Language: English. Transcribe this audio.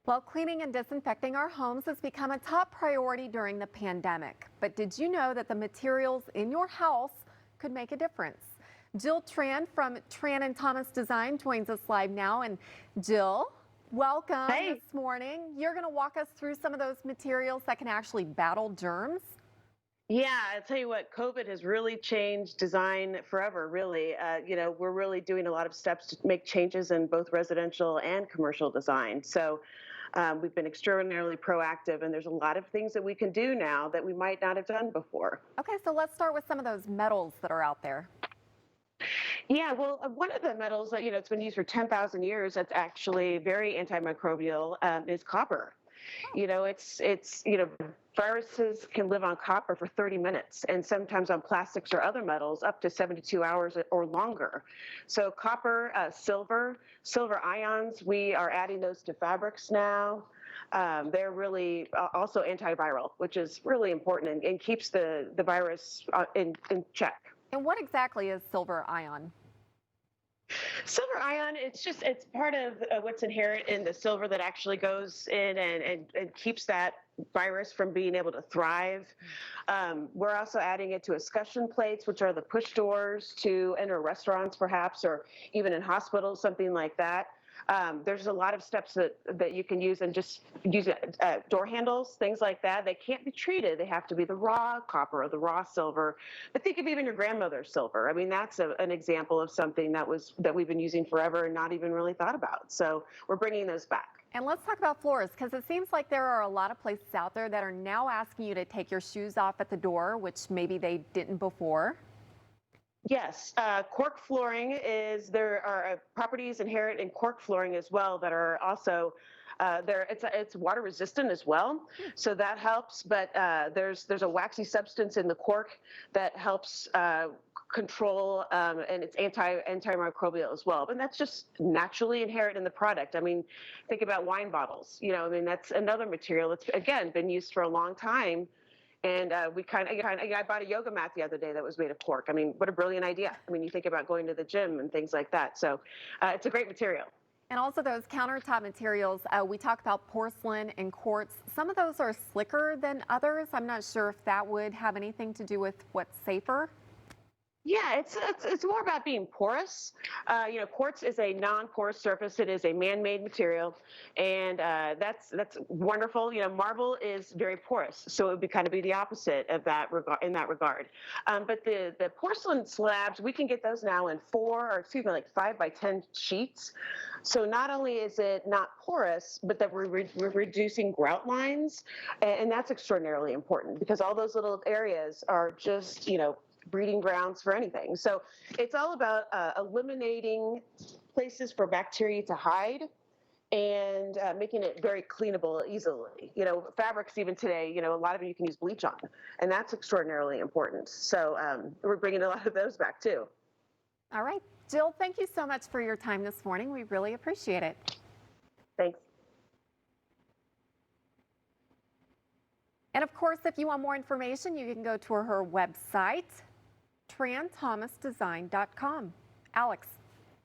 Well, cleaning and disinfecting our homes has become a top priority during the pandemic. But did you know that the materials in your house could make a difference? Jill Tran from Tran and Thomas Design joins us live now. And Jill, welcome Hey, this morning. You're going to walk us through some of those materials that can actually battle germs. yeah, I'll tell you what, COVID has really changed design forever, really. We're really doing a lot of steps to make changes in both residential and commercial design. So we've been extraordinarily proactive, and there's a lot of things that we can do now that we might not have done before. Okay, so let's start with some of those metals that are out there. Yeah, well, one of the metals that, it's been used for 10,000 years that's actually very antimicrobial is copper. Viruses can live on copper for 30 minutes and sometimes on plastics or other metals up to 72 hours or longer. So copper, silver ions, we are adding those to fabrics now. They're really also antiviral, which is really important and keeps the virus in check. And what exactly is silver ion? Silver ion, it's part of what's inherent in the silver that actually goes in and keeps that virus from being able to thrive. We're also adding it to escutcheon plates, which are the push doors to enter restaurants perhaps, or even in hospitals, something like that. There's a lot of steps that you can use and just use door handles, things like that. They can't be treated. They have to be the raw copper or the raw silver. But think of even your grandmother's silver. I mean, that's an example of something that we've been using forever and not even really thought about. So we're bringing those back. And let's talk about floors, because it seems like there are a lot of places out there that are now asking you to take your shoes off at the door, which maybe they didn't before. Yes, cork flooring there are properties inherent in cork flooring as well that are also there. It's water resistant as well, so that helps. But there's a waxy substance in the cork that helps control, and it's antimicrobial as well. And that's just naturally inherent in the product. I mean, think about wine bottles. I mean, that's another material that's again been used for a long time. And I bought a yoga mat the other day that was made of cork. I mean, what a brilliant idea. I mean, you think about going to the gym and things like that. So it's a great material. And also those countertop materials, we talk about porcelain and quartz. Some of those are slicker than others. I'm not sure if that would have anything to do with what's safer. Yeah, it's more about being porous. Quartz is a non-porous surface. It is a man-made material, and that's wonderful. Marble is very porous, so it would kind of be the opposite of that in that regard. But the porcelain slabs, we can get those now in like 5 by 10 sheets. So not only is it not porous, but that we're reducing grout lines, and that's extraordinarily important because all those little areas are just breeding grounds for anything. So it's all about eliminating places for bacteria to hide and making it very cleanable easily. Fabrics even today, a lot of it you can use bleach on, and that's extraordinarily important. So we're bringing a lot of those back too. All right, Jill, thank you so much for your time this morning. We really appreciate it. Thanks. And of course, if you want more information, you can go to her website, tranthomasdesign.com. Alex.